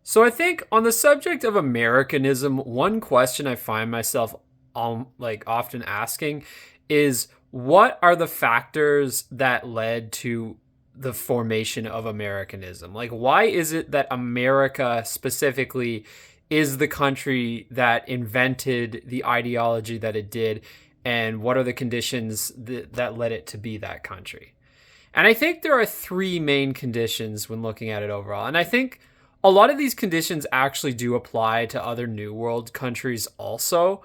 So I think on the subject of Americanism, one question I find myself like often asking is what are the factors that led to the formation of Americanism? Like why is it that America specifically is the country that invented the ideology that it did, and what are the conditions that led it to be that country? And I think there are three main conditions when looking at it overall. And I think a lot of these conditions actually do apply to other New World countries also.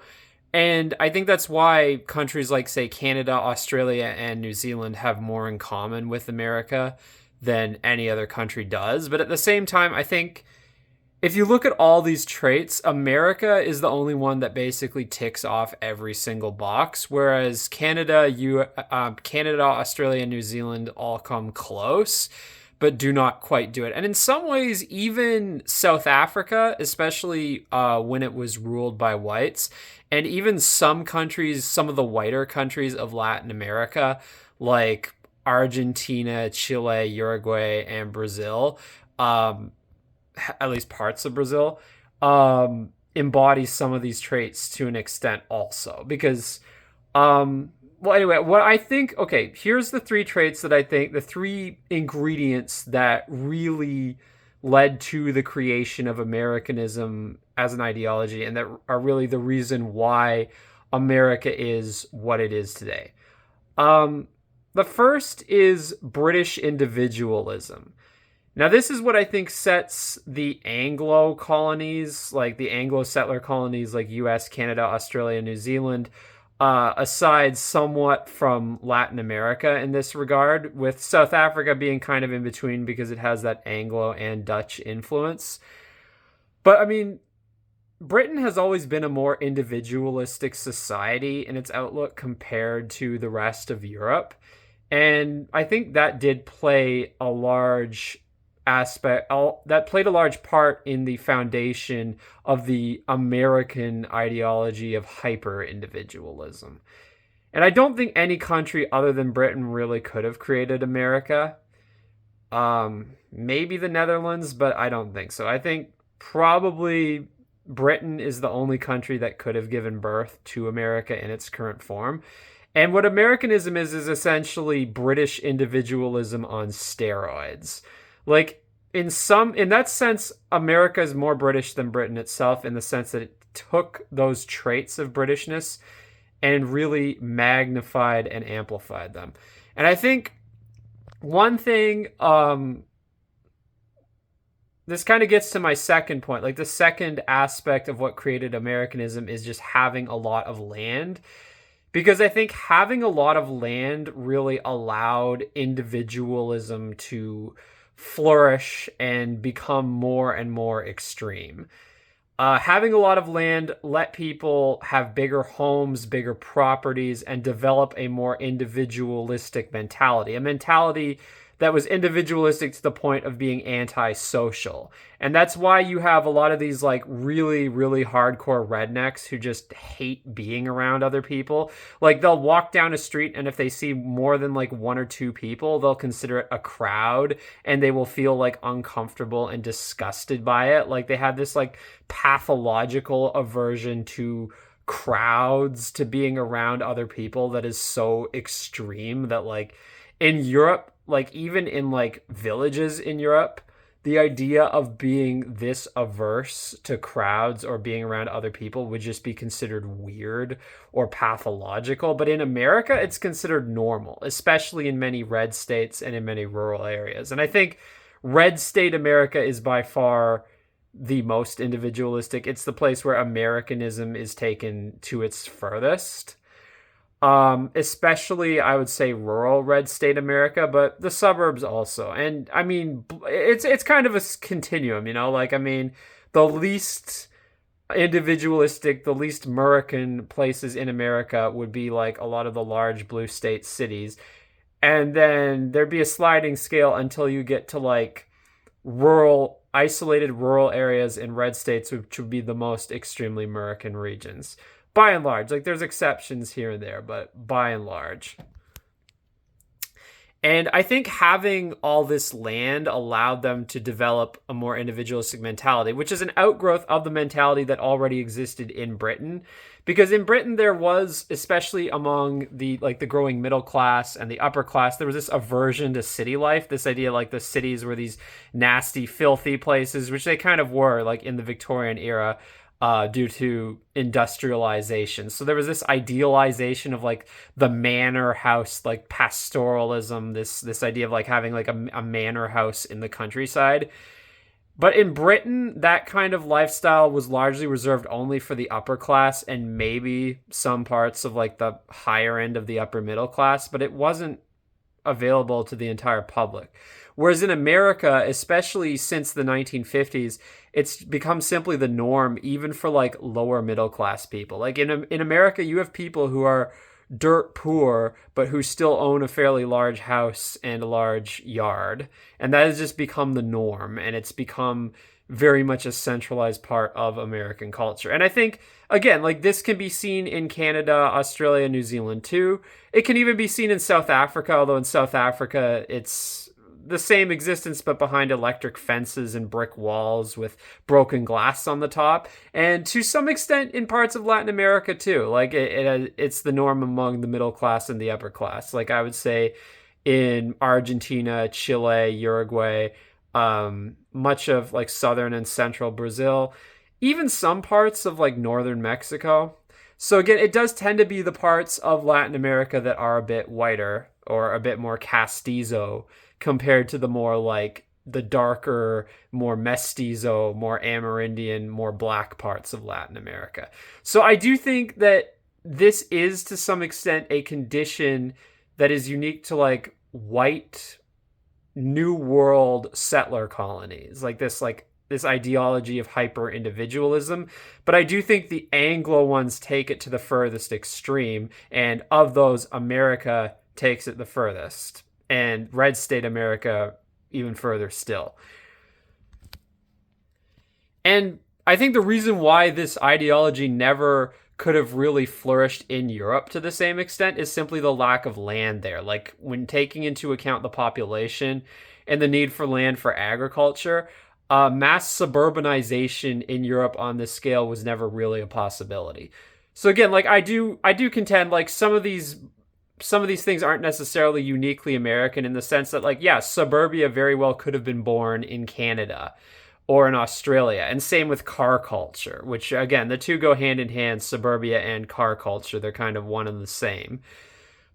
And I think that's why countries like, say, Canada, Australia, and New Zealand have more in common with America than any other country does. But at the same time, I think if you look at all these traits, America is the only one that basically ticks off every single box, whereas Canada, Australia, and New Zealand all come close, but do not quite do it. And in some ways, even South Africa, especially when it was ruled by whites, and even some countries, some of the whiter countries of Latin America, like Argentina, Chile, Uruguay, and Brazil. At least parts of Brazil, embodies some of these traits to an extent also. Because, well, anyway, what I think, okay, here's the three traits that I think, the three ingredients that really led to the creation of Americanism as an ideology and that are really the reason why America is what it is today. The first is British individualism. Now, this is what I think sets the Anglo colonies, like the Anglo settler colonies like US, Canada, Australia, New Zealand, aside somewhat from Latin America in this regard, with South Africa being kind of in between because it has that Anglo and Dutch influence. But I mean, Britain has always been a more individualistic society in its outlook compared to the rest of Europe. And I think that did play a large that played a large part in the foundation of the American ideology of hyper individualism. And I don't think any country other than Britain really could have created America. Maybe the Netherlands, but I don't think so. I think probably Britain is the only country that could have given birth to America in its current form. And what Americanism is essentially British individualism on steroids. Like in that sense, America is more British than Britain itself in the sense that it took those traits of Britishness and really magnified and amplified them. And I think one thing this kind of gets to my second point. Like the second aspect of what created Americanism is just having a lot of land. Because I think having a lot of land really allowed individualism to flourish and become more and more extreme. Having a lot of land let people have bigger homes, bigger properties, and develop a more individualistic mentality. A mentality that was individualistic to the point of being antisocial. And that's why you have a lot of these like really, really hardcore rednecks who just hate being around other people. Like they'll walk down a street and if they see more than like one or two people, they'll consider it a crowd and they will feel like uncomfortable and disgusted by it. Like they have this like pathological aversion to crowds, to being around other people that is so extreme that like in Europe, like even in like villages in Europe, the idea of being this averse to crowds or being around other people would just be considered weird or pathological. But in America, it's considered normal, especially in many red states and in many rural areas. And I think red state America is by far the most individualistic. It's the place where Americanism is taken to its furthest. Especially I would say rural red state America, but the suburbs also. And I mean, it's kind of a continuum, you know, like, I mean, the least individualistic, the least American places in America would be like a lot of the large blue state cities. And then there'd be a sliding scale until you get to like isolated rural areas in red states, which would be the most extremely American regions by and large. Like there's exceptions here and there, but by and large. And I think having all this land allowed them to develop a more individualistic mentality, which is an outgrowth of the mentality that already existed in Britain. Because in Britain there was, especially among the growing middle class and the upper class, there was this aversion to city life, this idea like the cities were these nasty, filthy places, which they kind of were like in the Victorian era, due to industrialization. So there was this idealization of like the manor house, like pastoralism, this idea of like having like a manor house in the countryside. But in Britain, that kind of lifestyle was largely reserved only for the upper class and maybe some parts of like the higher end of the upper middle class, but it wasn't available to the entire public. Whereas in America, especially since the 1950s, it's become simply the norm, even for like lower middle class people. Like in America, you have people who are dirt poor, but who still own a fairly large house and a large yard. And that has just become the norm. And it's become very much a centralized part of American culture. And I think, again, like this can be seen in Canada, Australia, New Zealand too. It can even be seen in South Africa, although in South Africa, it's the same existence, but behind electric fences and brick walls with broken glass on the top. And to some extent in parts of Latin America too. Like it's the norm among the middle class and the upper class. Like I would say in Argentina, Chile, Uruguay, much of like southern and central Brazil, even some parts of like northern Mexico. So again, it does tend to be the parts of Latin America that are a bit whiter or a bit more castizo compared to the more like the darker, more mestizo, more Amerindian, more black parts of Latin America. So I do think that this is to some extent a condition that is unique to like white New World settler colonies, like this ideology of hyper individualism. But I do think the Anglo ones take it to the furthest extreme, and of those, America takes it the furthest, and red state America even further still. And I think the reason why this ideology never could have really flourished in Europe to the same extent is simply the lack of land there. Like when taking into account the population and the need for land for agriculture, mass suburbanization in Europe on this scale was never really a possibility. So again, like I do contend like some of these things aren't necessarily uniquely American in the sense that like yeah, suburbia very well could have been born in Canada or in Australia. And same with car culture, which again, the two go hand in hand, suburbia and car culture. They're kind of one and the same.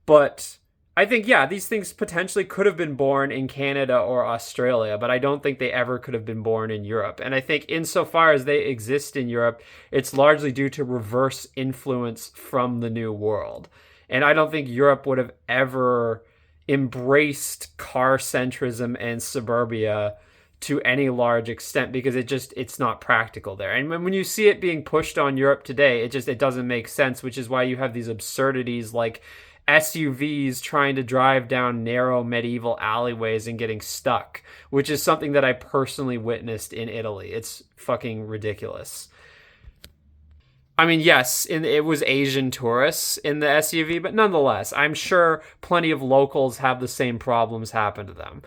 But I think, yeah, these things potentially could have been born in Canada or Australia, but I don't think they ever could have been born in Europe. And I think insofar as they exist in Europe, it's largely due to reverse influence from the New World. And I don't think Europe would have ever embraced car centrism and suburbia to any large extent because it's not practical there. And when you see it being pushed on Europe today, it doesn't make sense, which is why you have these absurdities like SUVs trying to drive down narrow medieval alleyways and getting stuck, which is something that I personally witnessed in Italy. It's fucking ridiculous. I mean, yes, it was Asian tourists in the SUV, but nonetheless, I'm sure plenty of locals have the same problems happen to them.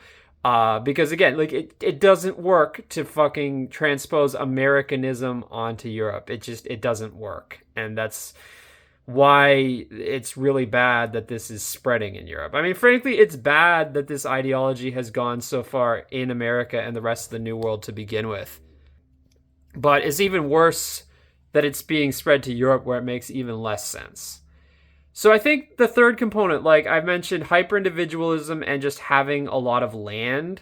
Because again, like it doesn't work to fucking transpose Americanism onto Europe. It doesn't work. And that's why it's really bad that this is spreading in Europe. I mean, frankly, it's bad that this ideology has gone so far in America and the rest of the New World to begin with. But it's even worse that it's being spread to Europe where it makes even less sense. So I think the third component, like I've mentioned, hyper-individualism and just having a lot of land,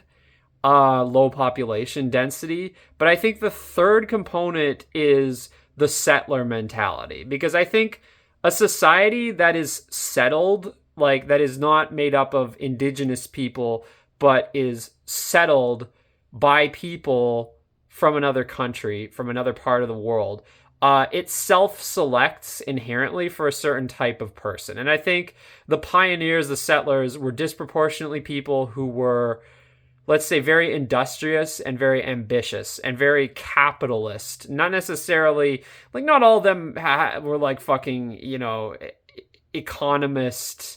low population density. But I think the third component is the settler mentality. Because I think a society that is settled, like that is not made up of indigenous people, but is settled by people from another country, from another part of the world, it self-selects inherently for a certain type of person. And I think the pioneers, the settlers, were disproportionately people who were, let's say, very industrious and very ambitious and very capitalist. Not necessarily, like, not all of them were like fucking, economists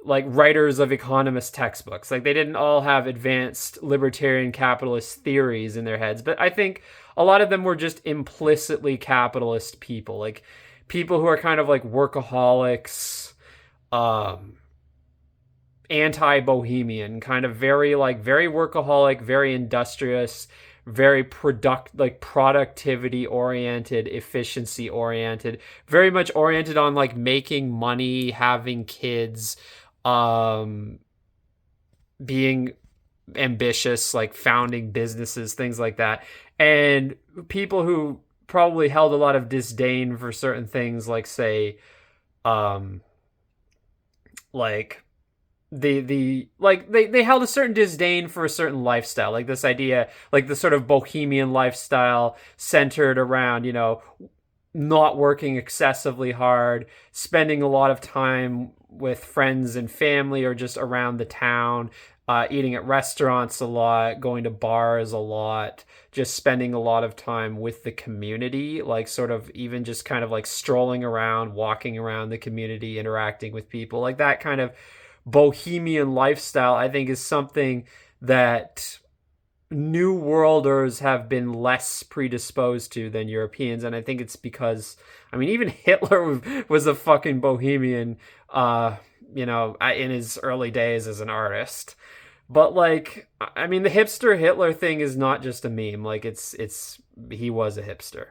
like writers of economist textbooks. Like they didn't all have advanced libertarian capitalist theories in their heads, but I think a lot of them were just implicitly capitalist people, like people who are kind of like workaholics, um anti-bohemian, kind of very like very workaholic, very industrious, very productivity oriented, efficiency oriented, very much oriented on like making money, having kids, um being ambitious, like founding businesses, things like that. And people who probably held a lot of disdain for certain things, like say um like they held a certain disdain for a certain lifestyle, like this idea, like the sort of bohemian lifestyle centered around, not working excessively hard, spending a lot of time with friends and family or just around the town, eating at restaurants a lot, going to bars a lot, just spending a lot of time with the community, like sort of even just kind of like strolling around, walking around the community, interacting with people, like that kind of bohemian lifestyle, I think is something that New Worlders have been less predisposed to than Europeans. And I think it's because, I mean, even Hitler was a fucking bohemian, in his early days as an artist. But like, I mean, the hipster Hitler thing is not just a meme. Like, he was a hipster.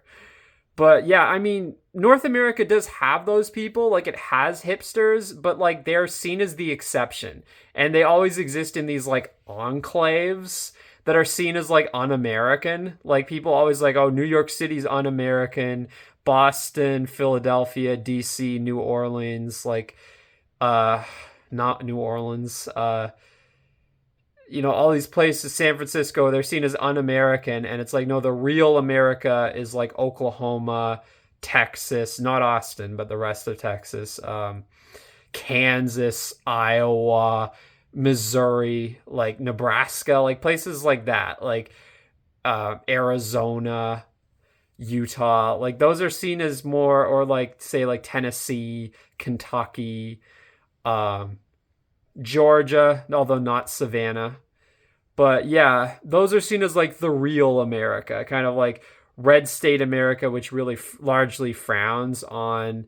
But yeah, I mean, North America does have those people. Like, it has hipsters, but like, they're seen as the exception. And they always exist in these like enclaves that are seen as like un-American. Like, people always like, oh, New York City's un-American, Boston, Philadelphia, DC, New Orleans, like, uh, not New Orleans, all these places, San Francisco, they're seen as un-American, and it's like, no, the real America is like Oklahoma, Texas, not Austin, but the rest of Texas, Kansas, Iowa, Missouri, like Nebraska, like places like that, like Arizona, Utah, like those are seen as more, or like say like Tennessee, Kentucky, um, Georgia, although not Savannah. But yeah, those are seen as like the real America, kind of like red state America, which really largely frowns on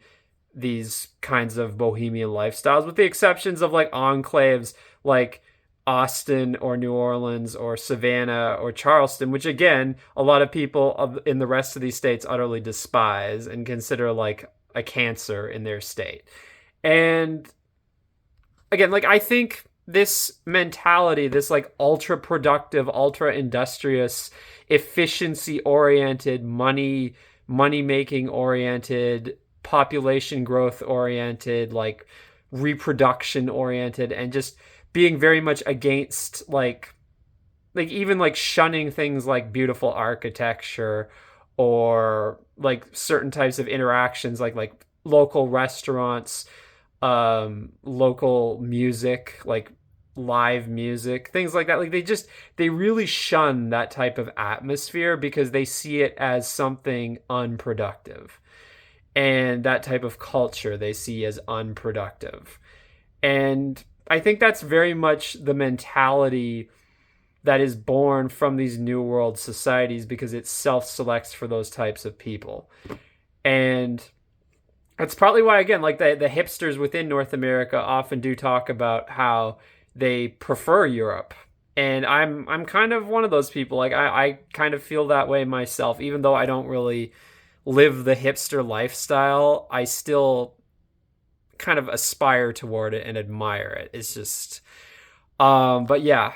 these kinds of bohemian lifestyles, with the exceptions of like enclaves like Austin or New Orleans or Savannah or Charleston, which again, a lot of people in the rest of these states utterly despise and consider like a cancer in their state. And again, like I think this mentality, this like ultra productive, ultra industrious, efficiency oriented, money making oriented, population growth oriented, like reproduction oriented, and just being very much against like even like shunning things like beautiful architecture or like certain types of interactions, like local restaurants, local music, like live music, things like that. Like they really shun that type of atmosphere because they see it as something unproductive, and that type of culture they see as unproductive. And I think that's very much the mentality that is born from these new world societies, because it self-selects for those types of people. And that's probably why, again, like the hipsters within North America often do talk about how they prefer Europe. And I'm kind of one of those people. Like I kind of feel that way myself, even though I don't really live the hipster lifestyle. I still kind of aspire toward it and admire it. It's just but yeah.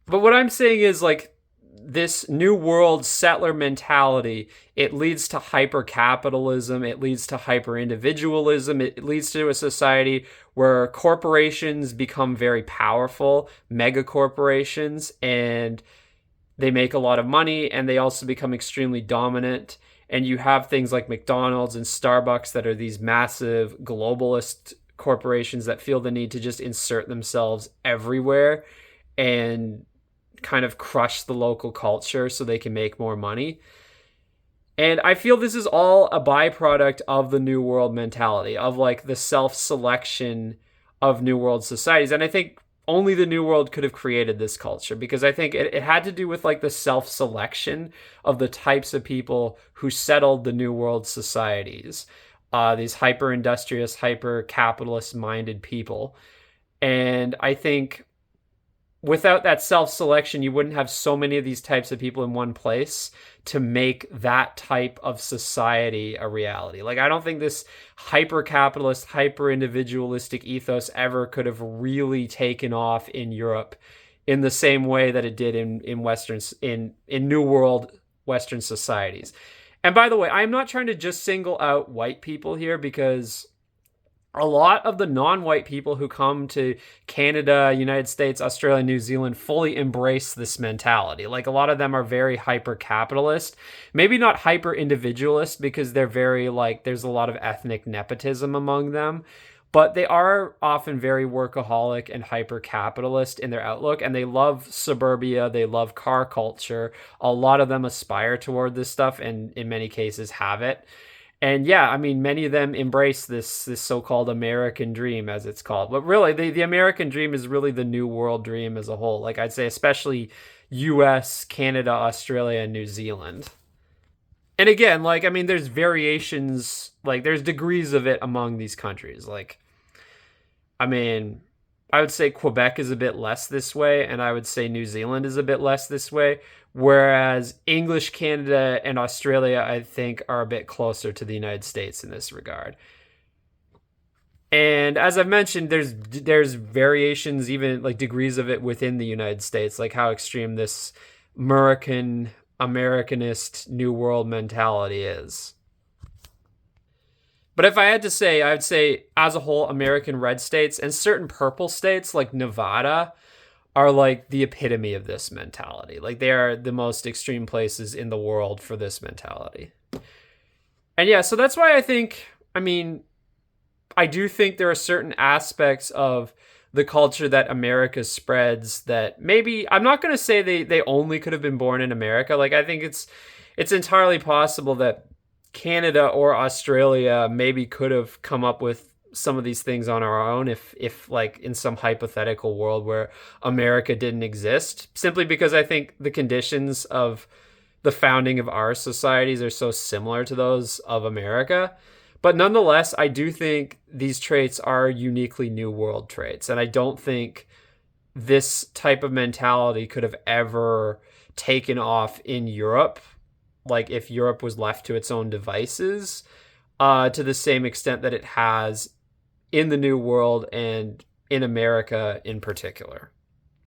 But what I'm saying is, like, this new world settler mentality, it leads to hyper capitalism, it leads to hyper individualism, it leads to a society where corporations become very powerful, mega corporations, and they make a lot of money, and they also become extremely dominant. And you have things like McDonald's and Starbucks that are these massive globalist corporations that feel the need to just insert themselves everywhere and kind of crush the local culture so they can make more money. And I feel this is all a byproduct of the New World mentality, of like the self selection of New World societies. And I think only the New World could have created this culture, because I think it had to do with like the self selection of the types of people who settled the New World societies. These hyper industrious, hyper capitalist minded people. And I think without that self selection, you wouldn't have so many of these types of people in one place to make that type of society a reality. Like, I don't think this hyper capitalist, hyper individualistic ethos ever could have really taken off in Europe in the same way that it did in New World Western societies. And by the way, I'm not trying to just single out white people here, because a lot of the non-white people who come to Canada, United States, Australia, New Zealand fully embrace this mentality. Like, a lot of them are very hyper capitalist, maybe not hyper individualist, because they're very like, there's a lot of ethnic nepotism among them, but they are often very workaholic and hyper capitalist in their outlook, and they love suburbia, they love car culture. A lot of them aspire toward this stuff and in many cases have it. And yeah, I mean, many of them embrace this so-called American dream, as it's called. But really, the American dream is really the New World dream as a whole. Like, I'd say, especially US, Canada, Australia, and New Zealand. And again, like, I mean, there's variations, like, there's degrees of it among these countries. Like, I mean, I would say Quebec is a bit less this way, and I would say New Zealand is a bit less this way. Whereas English Canada and Australia, I think, are a bit closer to the United States in this regard. And as I've mentioned, there's variations, even like degrees of it within the United States, like how extreme this Americanist New World mentality is. But if I had to say, I would say as a whole, American red states and certain purple states like Nevada are like the epitome of this mentality. Like, they are the most extreme places in the world for this mentality. And yeah, so that's why I think, I mean, I do think there are certain aspects of the culture that America spreads that maybe, I'm not going to say they only could have been born in America. Like, I think it's entirely possible that Canada or Australia maybe could have come up with some of these things on our own, if like in some hypothetical world where America didn't exist, simply because I think the conditions of the founding of our societies are so similar to those of America. But nonetheless, I do think these traits are uniquely New World traits, and I don't think this type of mentality could have ever taken off in Europe, like if Europe was left to its own devices, to the same extent that it has in the New World and in America in particular.